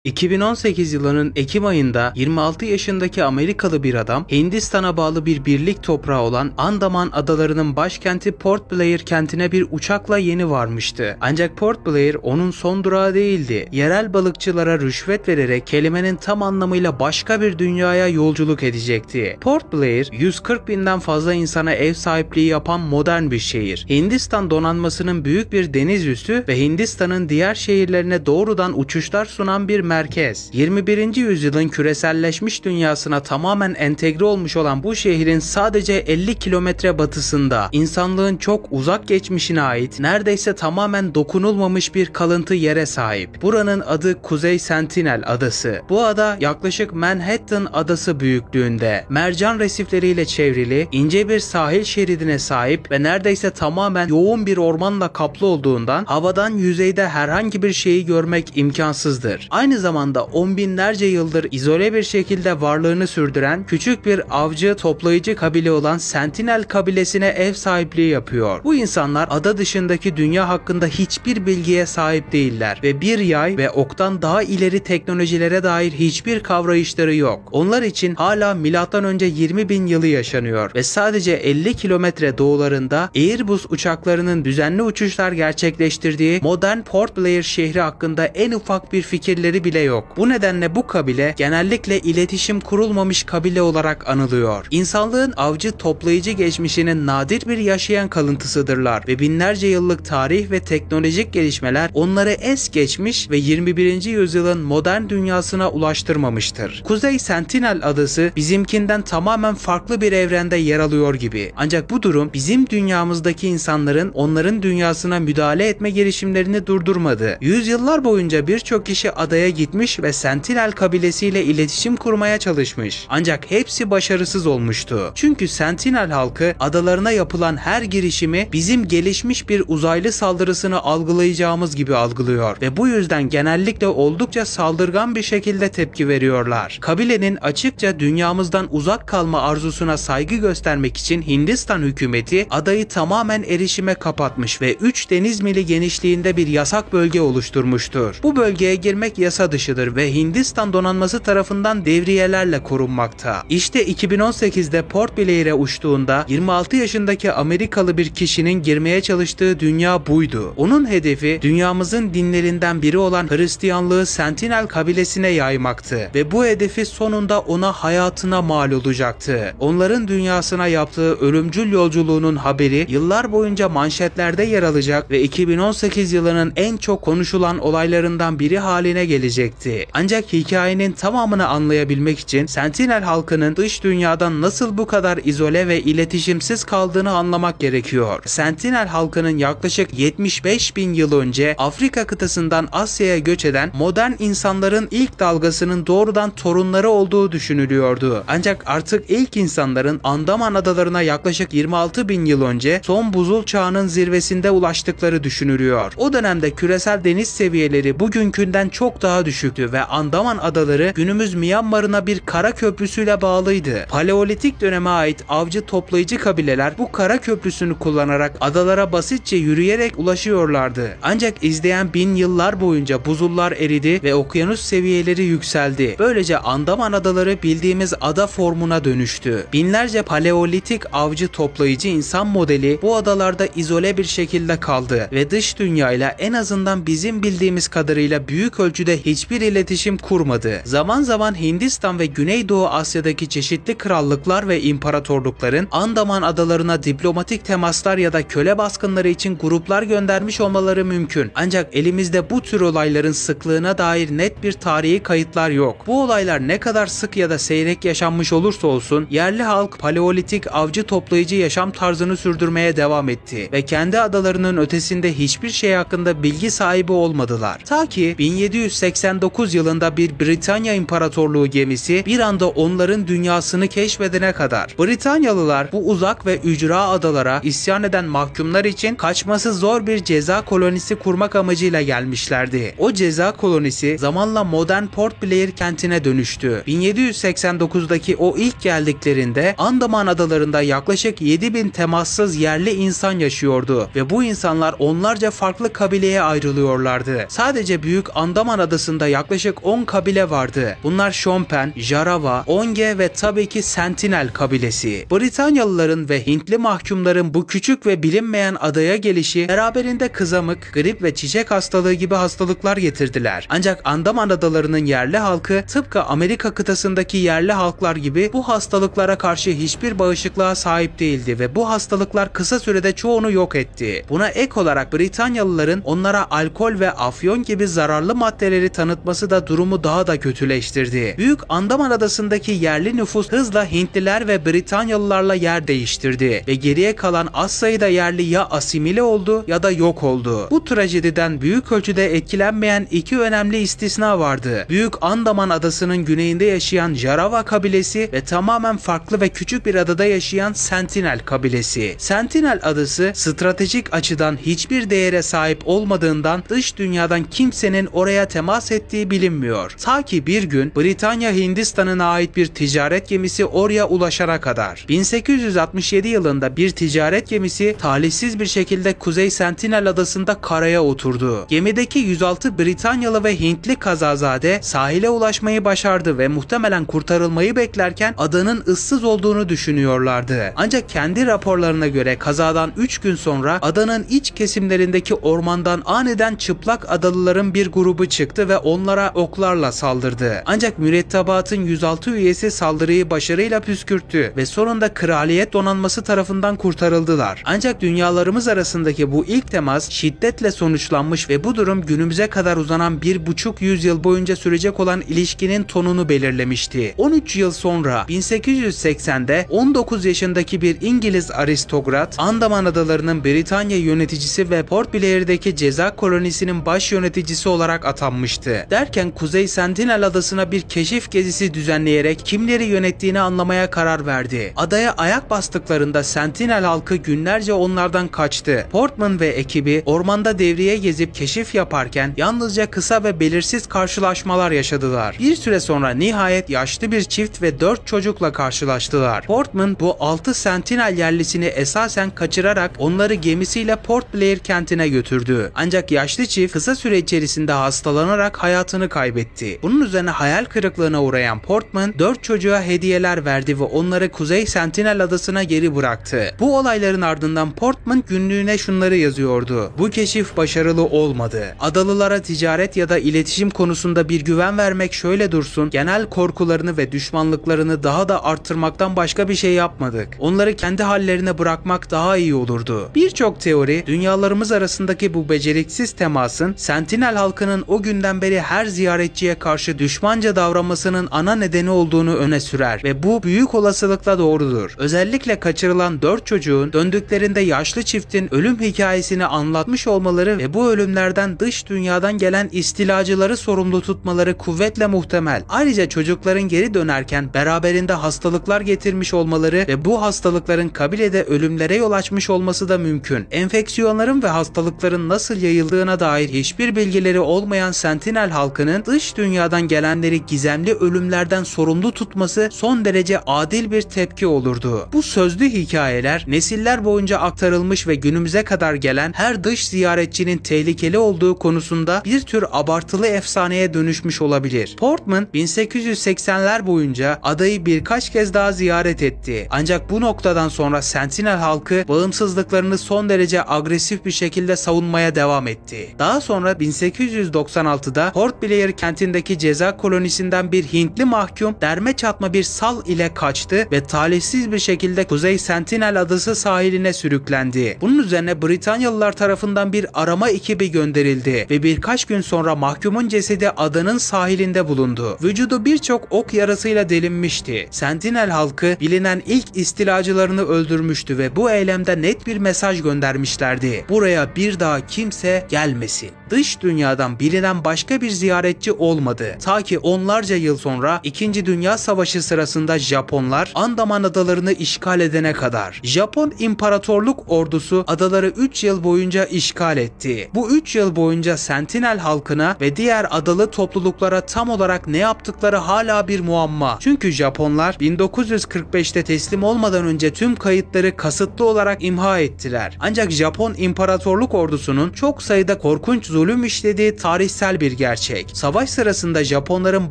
2018 yılının Ekim ayında 26 yaşındaki Amerikalı bir adam, Hindistan'a bağlı bir birlik toprağı olan Andaman Adaları'nın başkenti Port Blair kentine bir uçakla yeni varmıştı. Ancak Port Blair onun son durağı değildi. Yerel balıkçılara rüşvet vererek kelimenin tam anlamıyla başka bir dünyaya yolculuk edecekti. Port Blair, 140 binden fazla insana ev sahipliği yapan modern bir şehir. Hindistan donanmasının büyük bir deniz üssü ve Hindistan'ın diğer şehirlerine doğrudan uçuşlar sunan bir merkez. 21. yüzyılın küreselleşmiş dünyasına tamamen entegre olmuş olan bu şehrin sadece 50 kilometre batısında insanlığın çok uzak geçmişine ait neredeyse tamamen dokunulmamış bir kalıntı yere sahip. Buranın adı Kuzey Sentinel Adası. Bu ada yaklaşık Manhattan Adası büyüklüğünde, mercan resifleriyle çevrili, ince bir sahil şeridine sahip ve neredeyse tamamen yoğun bir ormanla kaplı olduğundan havadan yüzeyde herhangi bir şeyi görmek imkansızdır. Aynı zamanda on binlerce yıldır izole bir şekilde varlığını sürdüren küçük bir avcı toplayıcı kabile olan Sentinel kabilesine ev sahipliği yapıyor. Bu insanlar ada dışındaki dünya hakkında hiçbir bilgiye sahip değiller ve bir yay ve oktan daha ileri teknolojilere dair hiçbir kavrayışları yok. Onlar için hala M.Ö. 20 bin yılı yaşanıyor ve sadece 50 kilometre doğularında Airbus uçaklarının düzenli uçuşlar gerçekleştirdiği modern Port Blair şehri hakkında en ufak bir fikirleri bile yok. Bu nedenle bu kabile genellikle iletişim kurulmamış kabile olarak anılıyor. İnsanlığın avcı toplayıcı geçmişinin nadir bir yaşayan kalıntısıdırlar ve binlerce yıllık tarih ve teknolojik gelişmeler onları es geçmiş ve 21. yüzyılın modern dünyasına ulaştırmamıştır. Kuzey Sentinel Adası bizimkinden tamamen farklı bir evrende yer alıyor gibi. Ancak bu durum bizim dünyamızdaki insanların onların dünyasına müdahale etme girişimlerini durdurmadı. Yüzyıllar boyunca birçok kişi adaya gitmiş ve Sentinel kabilesiyle iletişim kurmaya çalışmış. Ancak hepsi başarısız olmuştu. Çünkü Sentinel halkı adalarına yapılan her girişimi bizim gelişmiş bir uzaylı saldırısını algılayacağımız gibi algılıyor ve bu yüzden genellikle oldukça saldırgan bir şekilde tepki veriyorlar. Kabilenin açıkça dünyamızdan uzak kalma arzusuna saygı göstermek için Hindistan hükümeti adayı tamamen erişime kapatmış ve 3 deniz mili genişliğinde bir yasak bölge oluşturmuştur. Bu bölgeye girmek yasa dışıdır ve Hindistan donanması tarafından devriyelerle korunmakta. İşte 2018'de Port Blair'e uçtuğunda 26 yaşındaki Amerikalı bir kişinin girmeye çalıştığı dünya buydu. Onun hedefi dünyamızın dinlerinden biri olan Hristiyanlığı Sentinel kabilesine yaymaktı ve bu hedefi sonunda ona hayatına mal olacaktı. Onların dünyasına yaptığı ölümcül yolculuğunun haberi yıllar boyunca manşetlerde yer alacak ve 2018 yılının en çok konuşulan olaylarından biri haline gelecekti. Ancak hikayenin tamamını anlayabilmek için Sentinel halkının dış dünyadan nasıl bu kadar izole ve iletişimsiz kaldığını anlamak gerekiyor. Sentinel halkının yaklaşık 75 bin yıl önce Afrika kıtasından Asya'ya göç eden modern insanların ilk dalgasının doğrudan torunları olduğu düşünülüyordu. Ancak artık ilk insanların Andaman adalarına yaklaşık 26 bin yıl önce son buzul çağının zirvesinde ulaştıkları düşünülüyor. O dönemde küresel deniz seviyeleri bugünkünden çok daha düşüktü ve Andaman adaları günümüz Myanmar'ına bir kara köprüsüyle bağlıydı. Paleolitik döneme ait avcı toplayıcı kabileler bu kara köprüsünü kullanarak adalara basitçe yürüyerek ulaşıyorlardı. Ancak izleyen bin yıllar boyunca buzullar eridi ve okyanus seviyeleri yükseldi. Böylece Andaman adaları bildiğimiz ada formuna dönüştü. Binlerce paleolitik avcı toplayıcı insan modeli bu adalarda izole bir şekilde kaldı ve dış dünyayla en azından bizim bildiğimiz kadarıyla büyük ölçüde hiçbir iletişim kurmadı. Zaman zaman Hindistan ve Güneydoğu Asya'daki çeşitli krallıklar ve imparatorlukların Andaman adalarına diplomatik temaslar ya da köle baskınları için gruplar göndermiş olmaları mümkün. Ancak elimizde bu tür olayların sıklığına dair net bir tarihi kayıtlar yok. Bu olaylar ne kadar sık ya da seyrek yaşanmış olursa olsun yerli halk paleolitik avcı toplayıcı yaşam tarzını sürdürmeye devam etti ve kendi adalarının ötesinde hiçbir şey hakkında bilgi sahibi olmadılar. Ta ki 1789 yılında bir Britanya İmparatorluğu gemisi bir anda onların dünyasını keşfedene kadar. Britanyalılar bu uzak ve ücra adalara isyan eden mahkumlar için kaçması zor bir ceza kolonisi kurmak amacıyla gelmişlerdi. O ceza kolonisi zamanla modern Port Blair kentine dönüştü. 1789'daki o ilk geldiklerinde Andaman adalarında yaklaşık 7000 temassız yerli insan yaşıyordu ve bu insanlar onlarca farklı kabileye ayrılıyorlardı. Sadece Büyük Andaman Adası'nda adında yaklaşık 10 kabile vardı. Bunlar Shompen, Jarava, Onge ve tabii ki Sentinel kabilesi. Britanyalıların ve Hintli mahkumların bu küçük ve bilinmeyen adaya gelişi beraberinde kızamık, grip ve çiçek hastalığı gibi hastalıklar getirdiler. Ancak Andaman adalarının yerli halkı tıpkı Amerika kıtasındaki yerli halklar gibi bu hastalıklara karşı hiçbir bağışıklığa sahip değildi ve bu hastalıklar kısa sürede çoğunu yok etti. Buna ek olarak Britanyalıların onlara alkol ve afyon gibi zararlı maddeleri tanıtması da durumu daha da kötüleştirdi. Büyük Andaman adasındaki yerli nüfus hızla Hintliler ve Britanyalılarla yer değiştirdi ve geriye kalan az sayıda yerli ya asimile oldu ya da yok oldu. Bu trajediden büyük ölçüde etkilenmeyen iki önemli istisna vardı. Büyük Andaman adasının güneyinde yaşayan Jarava kabilesi ve tamamen farklı ve küçük bir adada yaşayan Sentinel kabilesi. Sentinel adası stratejik açıdan hiçbir değere sahip olmadığından dış dünyadan kimsenin oraya temas ettiği bilinmiyor. Ta ki bir gün Britanya Hindistan'ına ait bir ticaret gemisi oraya ulaşana kadar. 1867 yılında bir ticaret gemisi talihsiz bir şekilde Kuzey Sentinel adasında karaya oturdu. Gemideki 106 Britanyalı ve Hintli kazazade sahile ulaşmayı başardı ve muhtemelen kurtarılmayı beklerken adanın ıssız olduğunu düşünüyorlardı. Ancak kendi raporlarına göre kazadan 3 gün sonra adanın iç kesimlerindeki ormandan aniden çıplak adalıların bir grubu çıktı ve onlara oklarla saldırdı. Ancak mürettebatın 106 üyesi saldırıyı başarıyla püskürttü ve sonunda kraliyet donanması tarafından kurtarıldılar. Ancak dünyalarımız arasındaki bu ilk temas şiddetle sonuçlanmış ve bu durum günümüze kadar uzanan 1,5 yüzyıl boyunca sürecek olan ilişkinin tonunu belirlemişti. 13 yıl sonra 1880'de 19 yaşındaki bir İngiliz aristokrat Andaman adalarının Britanya yöneticisi ve Port Blair'deki ceza kolonisinin baş yöneticisi olarak atanmıştı. Derken Kuzey Sentinel adasına bir keşif gezisi düzenleyerek kimleri yönettiğini anlamaya karar verdi. Adaya ayak bastıklarında Sentinel halkı günlerce onlardan kaçtı. Portman ve ekibi ormanda devriye gezip keşif yaparken yalnızca kısa ve belirsiz karşılaşmalar yaşadılar. Bir süre sonra nihayet yaşlı bir çift ve 4 çocukla karşılaştılar. Portman bu 6 Sentinel yerlisini esasen kaçırarak onları gemisiyle Port Blair kentine götürdü. Ancak yaşlı çift kısa süre içerisinde hastalanarak hayatını kaybetti. Bunun üzerine hayal kırıklığına uğrayan Portman 4 çocuğa hediyeler verdi ve onları Kuzey Sentinel adasına geri bıraktı. Bu olayların ardından Portman günlüğüne şunları yazıyordu: "Bu keşif başarılı olmadı. Adalılara ticaret ya da iletişim konusunda bir güven vermek şöyle dursun, genel korkularını ve düşmanlıklarını daha da arttırmaktan başka bir şey yapmadık. Onları kendi hallerine bırakmak daha iyi olurdu." Birçok teori dünyalarımız arasındaki bu beceriksiz temasın Sentinel halkının o günden beri her ziyaretçiye karşı düşmanca davranmasının ana nedeni olduğunu öne sürer ve bu büyük olasılıkla doğrudur. Özellikle kaçırılan 4 çocuğun döndüklerinde yaşlı çiftin ölüm hikayesini anlatmış olmaları ve bu ölümlerden dış dünyadan gelen istilacıları sorumlu tutmaları kuvvetle muhtemel. Ayrıca çocukların geri dönerken beraberinde hastalıklar getirmiş olmaları ve bu hastalıkların kabilede ölümlere yol açmış olması da mümkün. Enfeksiyonların ve hastalıkların nasıl yayıldığına dair hiçbir bilgileri olmayan Sentinel halkının dış dünyadan gelenleri gizemli ölümlerden sorumlu tutması son derece adil bir tepki olurdu. Bu sözlü hikayeler nesiller boyunca aktarılmış ve günümüze kadar gelen her dış ziyaretçinin tehlikeli olduğu konusunda bir tür abartılı efsaneye dönüşmüş olabilir. Portman 1880'ler boyunca adayı birkaç kez daha ziyaret etti. Ancak bu noktadan sonra Sentinel halkı bağımsızlıklarını son derece agresif bir şekilde savunmaya devam etti. Daha sonra 1896'da Port Blair kentindeki ceza kolonisinden bir Hintli mahkum derme çatma bir sal ile kaçtı ve talihsiz bir şekilde Kuzey Sentinel adası sahiline sürüklendi. Bunun üzerine Britanyalılar tarafından bir arama ekibi gönderildi ve birkaç gün sonra mahkumun cesedi adanın sahilinde bulundu. Vücudu birçok ok yarasıyla delinmişti. Sentinel halkı bilinen ilk istilacılarını öldürmüştü ve bu eylemde net bir mesaj göndermişlerdi: "Buraya bir daha kimse gelmesin." Dış dünyadan bilinen başka bir ziyaretçi olmadı. Ta ki onlarca yıl sonra 2. Dünya Savaşı sırasında Japonlar Andaman adalarını işgal edene kadar. Japon İmparatorluk ordusu adaları 3 yıl boyunca işgal etti. Bu 3 yıl boyunca Sentinel halkına ve diğer adalı topluluklara tam olarak ne yaptıkları hala bir muamma. Çünkü Japonlar 1945'te teslim olmadan önce tüm kayıtları kasıtlı olarak imha ettiler. Ancak Japon İmparatorluk ordusunun çok sayıda korkunç zulüm işlediği tarihsel bir gerçek. Savaş sırasında Japonların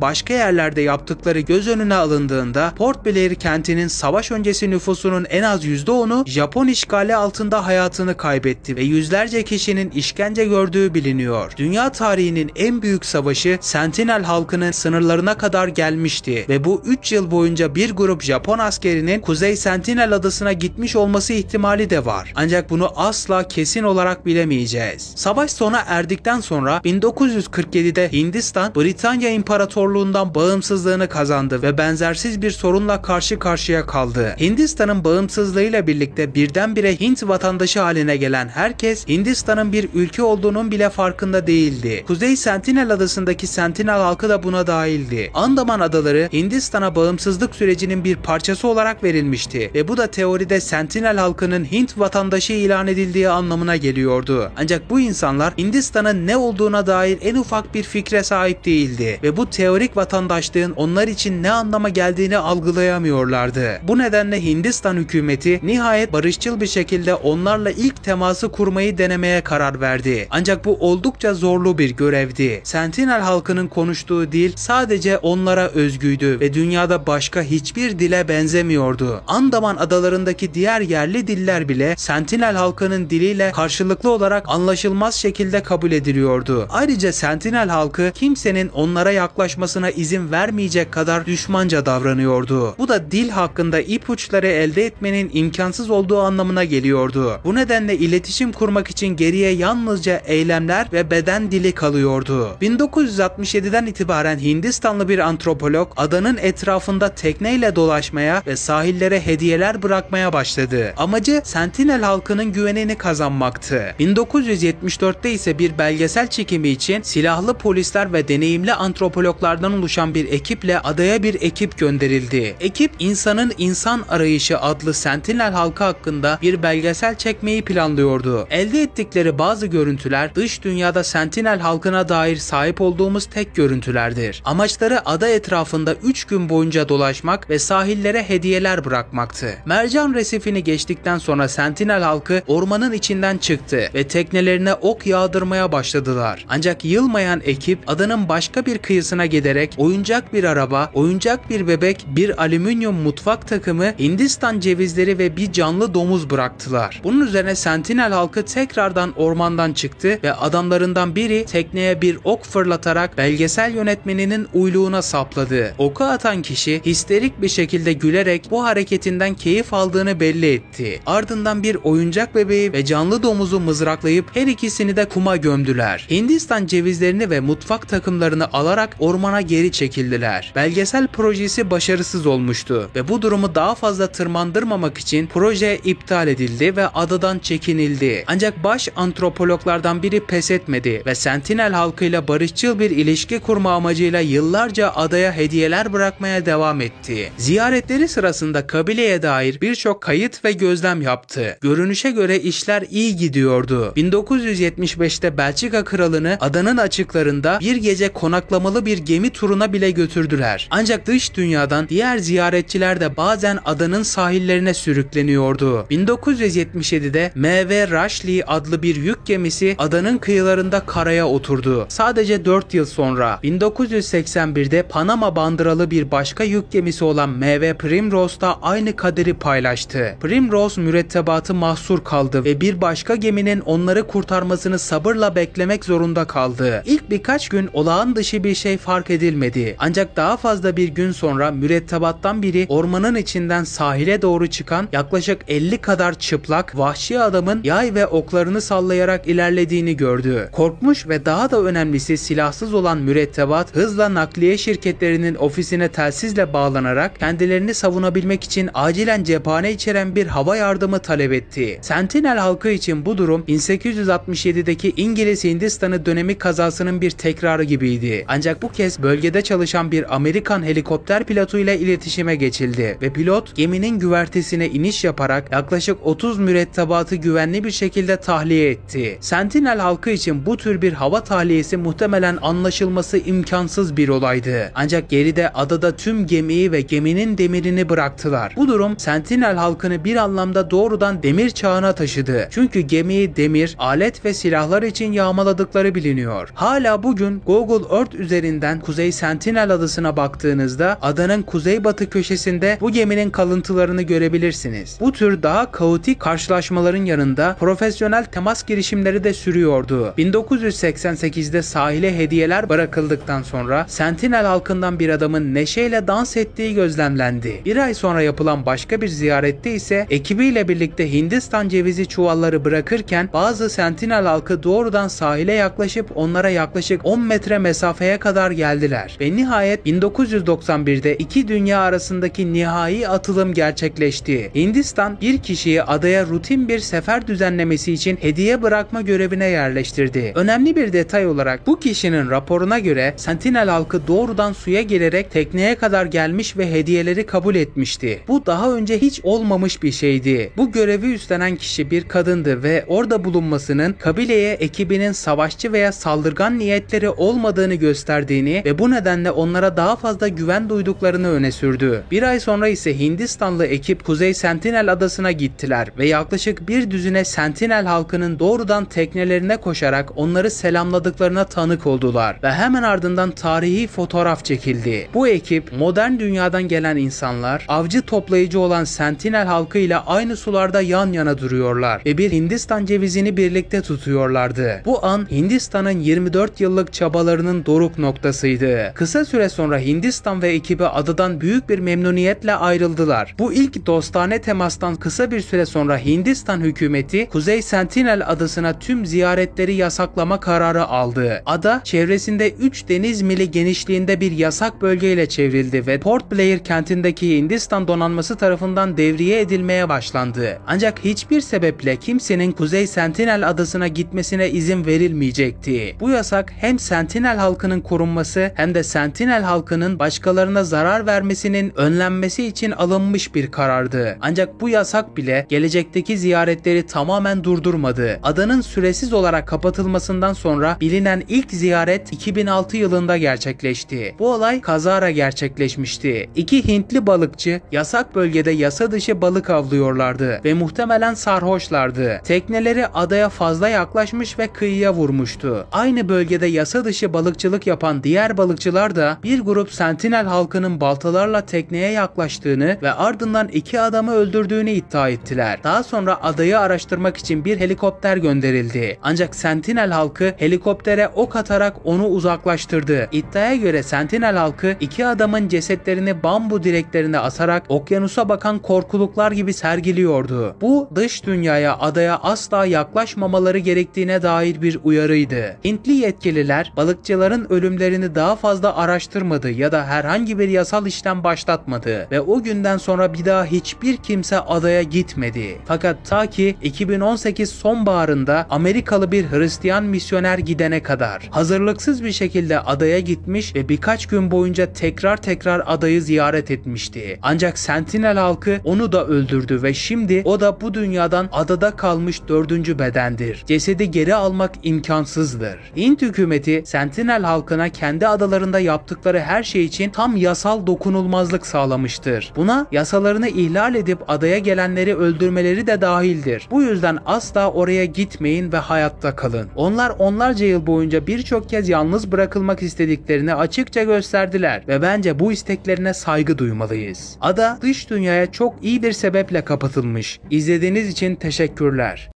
başka yerlerde yaptıkları göz önüne alındığında Port Blair kentinin savaş öncesi nüfusunun en az %10'u Japon işgali altında hayatını kaybetti ve yüzlerce kişinin işkence gördüğü biliniyor. Dünya tarihinin en büyük savaşı Sentinel halkının sınırlarına kadar gelmişti ve bu 3 yıl boyunca bir grup Japon askerinin Kuzey Sentinel adasına gitmiş olması ihtimali de var. Ancak bunu asla kesin olarak bilemeyeceğiz. Savaş sona erdikten sonra 1947'de Hindistan, Britanya İmparatorluğundan bağımsızlığını kazandı ve benzersiz bir sorunla karşı karşıya kaldı. Hindistan'ın bağımsızlığıyla birlikte birdenbire Hint vatandaşı haline gelen herkes Hindistan'ın bir ülke olduğunun bile farkında değildi. Kuzey Sentinel adasındaki Sentinel halkı da buna dahildi. Andaman adaları Hindistan'a bağımsızlık sürecinin bir parçası olarak verilmişti ve bu da teoride Sentinel halkının Hint vatandaşı ilan edildiği anlamına geliyordu. Ancak bu insanlar Hindistan'ın ne olduğuna dair en ufak bir fikre sahip değildi ve bu teorik vatandaşlığın onlar için ne anlama geldiğini algılayamıyorlardı. Bu nedenle Hindistan hükümeti nihayet barışçıl bir şekilde onlarla ilk teması kurmayı denemeye karar verdi. Ancak bu oldukça zorlu bir görevdi. Sentinel halkının konuştuğu dil sadece onlara özgüydü ve dünyada başka hiçbir dile benzemiyordu. Andaman adalarındaki diğer yerli diller bile Sentinel halkının diliyle karşılıklı olarak anlaşılmaz şekilde kabul ediliyordu. Ayrıca Sentinel halkı kimsenin onlara yaklaşmasına izin vermeyecek kadar düşmanca davranıyordu. Bu da dil hakkında ipuçları elde etmenin imkansız olduğu anlamına geliyordu. Bu nedenle iletişim kurmak için geriye yalnızca eylemler ve beden dili kalıyordu. 1967'den itibaren Hindistanlı bir antropolog adanın etrafında tekneyle dolaşmaya ve sahillere hediyeler bırakmaya başladı. Amacı Sentinel halkının güvenini kazanmaktı. 1974'te ise bir belgesel çekimi için silahlı polisler ve deneyimli antropologlardan oluşan bir ekiple adaya bir ekip gönderildi. Ekip insanın insan arayışı adlı Sentinel halkı hakkında bir belgesel çekmeyi planlıyordu. Elde ettikleri bazı görüntüler dış dünyada Sentinel halkına dair sahip olduğumuz tek görüntülerdir. Amaçları ada etrafında 3 gün boyunca dolaşmak ve sahillere hediyeler bırakmaktı. Mercan resifini geçtikten sonra Sentinel halkı ormanın içinden çıktı ve teknelerine ok yağdırmaya başladılar. Ancak yılmayan ekip adanın başka bir kıyısına giderek oyuncak bir araba, oyuncak bir bebek, bir alüminyum mutfak takımı, Hindistan cevizleri ve bir canlı domuz bıraktılar. Bunun üzerine Sentinel halkı tekrardan ormandan çıktı ve adamlarından biri tekneye bir ok fırlatarak belgesel yönetmeninin uyluğuna sapladı. Oku atan kişi histerik bir şekilde gülerek bu hareketinden keyif aldığını belli etti. Ardından bir oyuncak bebeği ve canlı domuzu mızraklayıp her ikisini de kuma gömdüler. Hindistan cevizlerini ve mutfak takımlarını alarak ormana geri çekildiler. Belgesel projesi başarısız olmuştu ve bu durumu daha fazla tırmandırmamak için proje iptal edildi ve adadan çekinildi. Ancak baş antropologlardan biri pes etmedi ve Sentinel halkıyla barışçıl bir ilişki kurma amacıyla yıllarca adaya hediyeler bırakmaya devam etti. Ziyaretleri sırasında kabileye dair birçok kayıt ve gözlem yaptı. Görünüşe göre işler iyi gidiyordu. 1975'te Belçika kralını adanın açıklarında bir gece konaklamalı bir gemi turuna bile götürdüler. Ancak dış dünyadan diğer ziyaretçiler de bazen adanın sahillerine sürükleniyordu. 1977'de M.V. Rushley adlı bir yük gemisi adanın kıyılarında karaya oturdu. Sadece 4 yıl sonra 1981'de Panama bandıralı bir başka yük gemisi olan M.V. Primrose da aynı kaderi paylaştı. Primrose mürettebatı mahsur kaldı ve bir başka geminin onları kurtarmasını sabırla beklemek zorunda kaldı. İlk birkaç gün olağan dışı bir şey fark edilmedi. Ancak daha fazla bir gün sonra mürettebattan biri ormanın içinden sahile doğru çıkan yaklaşık 50 kadar çıplak, vahşi adamın yay ve oklarını sallayarak ilerlediğini gördü. Korkmuş ve daha da önemlisi silahsız olan mürettebat hızla nakliye şirketlerinin ofisine telsizle bağlanarak kendilerini savunabilmek için acilen cephane içeren bir hava yardımı talep etti. Sentinel halkı için bu durum 1867'deki İngiliz Hindistanı dönemi kazasının bir tekrarı gibiydi. Ancak bu kez bölgede çalışan bir Amerikan helikopter pilotuyla iletişime geçildi ve pilot geminin güvertesine iniş yaparak yaklaşık 30 mürettebatı güvenli bir şekilde tahliye etti. Sentinel halkı için bu tür bir hava tahliyesi muhtemelen anlaşılması imkansız bir olaydı. Ancak geride adada tüm gemiyi ve geminin demirini bıraktılar. Bu durum Sentinel halkını bir anlamda doğrudan demir çağına taşıdı. Çünkü gemiyi demir, alet ve silahlar için yağmaladıkları biliniyor. Hala bugün Google Earth üzerinden Kuzey Sentinel adasına baktığınızda adanın kuzeybatı köşesinde bu geminin kalıntılarını görebilirsiniz. Bu tür daha kaotik karşılaşmaların yanında profesyonel temas girişimleri de sürüyordu. 1988'de sahile hediyeler bırakıldıktan sonra Sentinel halkından bir adamın neşeyle dans ettiği gözlemlendi. Bir ay sonra yapılan başka bir ziyarette ise ekibiyle birlikte Hindistan cevizi çuvalları bırakırken bazı Sentinel halkı doğrudan sahile yaklaşıp onlara yaklaşık 10 metre mesafeye kadar geldiler. Ve nihayet 1991'de iki dünya arasındaki nihai atılım gerçekleşti. Hindistan bir kişiyi adaya rutin bir sefer düzenlemesi için hediye bırakma görevine yerleştirdi. Önemli bir detay olarak bu kişinin raporuna göre Sentinel halkı doğrudan suya gelerek tekneye kadar gelmiş ve hediyeleri kabul etmişti. Bu daha önce hiç olmamış bir şeydi. Bu görevi üstlenen kişi bir kadındı ve orada bulunmasının kabileye ekibinin savaşçı veya saldırgan niyetleri olmadığını gösterdiğini ve bu nedenle onlara daha fazla güven duyduklarını öne sürdü. Bir ay sonra ise Hindistanlı ekip Kuzey Sentinel adasına gittiler ve yaklaşık bir düzine Sentinel halkının doğrudan teknelerine koşarak onları selamladıklarına tanık oldular ve hemen ardından tarihi fotoğraf çekildi. Bu ekip modern dünyadan gelen insanlar avcı toplayıcı olan Sentinel halkı ile aynı sularda yan yana duruyorlar ve bir Hindistan cevizini birlikte tutuyorlardı. Bu an Hindistan'ın 24 yıllık çabalarının doruk noktasıydı. Kısa süre sonra Hindistan ve ekibi adadan büyük bir memnuniyetle ayrıldılar. Bu ilk dostane temastan kısa bir süre sonra Hindistan hükümeti Kuzey Sentinel adasına tüm ziyaretleri yasaklama kararı aldı. Ada çevresinde 3 deniz mili genişliğinde bir yasak bölgeyle çevrildi ve Port Blair kentindeki Hindistan donanması tarafından devriye edilmeye başlandı. Ancak hiçbir sebeple kimsenin Kuzey Sentinel adasına gitmesine izin verilmeyecekti. Bu yasak hem Sentinel halkının korunması hem de Sentinel halkının başkalarına zarar vermesinin önlenmesi için alınmış bir karardı. Ancak bu yasak bile gelecekteki ziyaretleri tamamen durdurmadı. Adanın süresiz olarak kapatılmasından sonra bilinen ilk ziyaret 2006 yılında gerçekleşti. Bu olay kazara gerçekleşmişti. İki Hintli balıkçı yasak bölgede yasa dışı balık avlıyorlardı ve muhtemelen sarhoşlardı. Tekneleri adaya fazla yaklaşmış ve kıyıya vurmuştu. Aynı bölgede yasa dışı balıkçılık yapan diğer balıkçılar da bir grup Sentinel halkının baltalarla tekneye yaklaştığını ve ardından iki adamı öldürdüğünü iddia ettiler. Daha sonra adayı araştırmak için bir helikopter gönderildi. Ancak Sentinel halkı helikoptere ok atarak onu uzaklaştırdı. İddiaya göre Sentinel halkı iki adamın cesetlerini bambu direklerine asarak okyanusa bakan korkuluklar gibi sergiliyordu. Bu dış dünyaya, adaya asla yaklaşmamaları gerektiğine dair bir uyarıydı. Hintli yetkililer balıkçıların ölümlerini daha fazla araştırmadı ya da herhangi bir yasal işlem başlatmadı ve o günden sonra bir daha hiçbir kimse adaya gitmedi. Fakat ta ki 2018 sonbaharında Amerikalı bir Hristiyan misyoner gidene kadar hazırlıksız bir şekilde adaya gitmiş ve birkaç gün boyunca tekrar adayı ziyaret etmişti. Ancak Sentinel halkı onu da öldürdü ve şimdi o da bu dünyadan adada kalmış 4. bedendir. Cesedi geri almak imkansızdır. Hint hükümeti Sentinel halkına kendi adalarında yaptıkları her şey için tam yasal dokunulmazlık sağlamıştır. Buna yasalarını ihlal edip adaya gelenleri öldürmeleri de dahildir. Bu yüzden asla oraya gitmeyin ve hayatta kalın. Onlar onlarca yıl boyunca birçok kez yalnız bırakılmak istediklerini açıkça gösterdiler ve bence bu isteklerine saygı duymalıyız. Ada dış dünyaya çok iyi bir sebeple kapatılmış. İzlediğiniz için teşekkürler.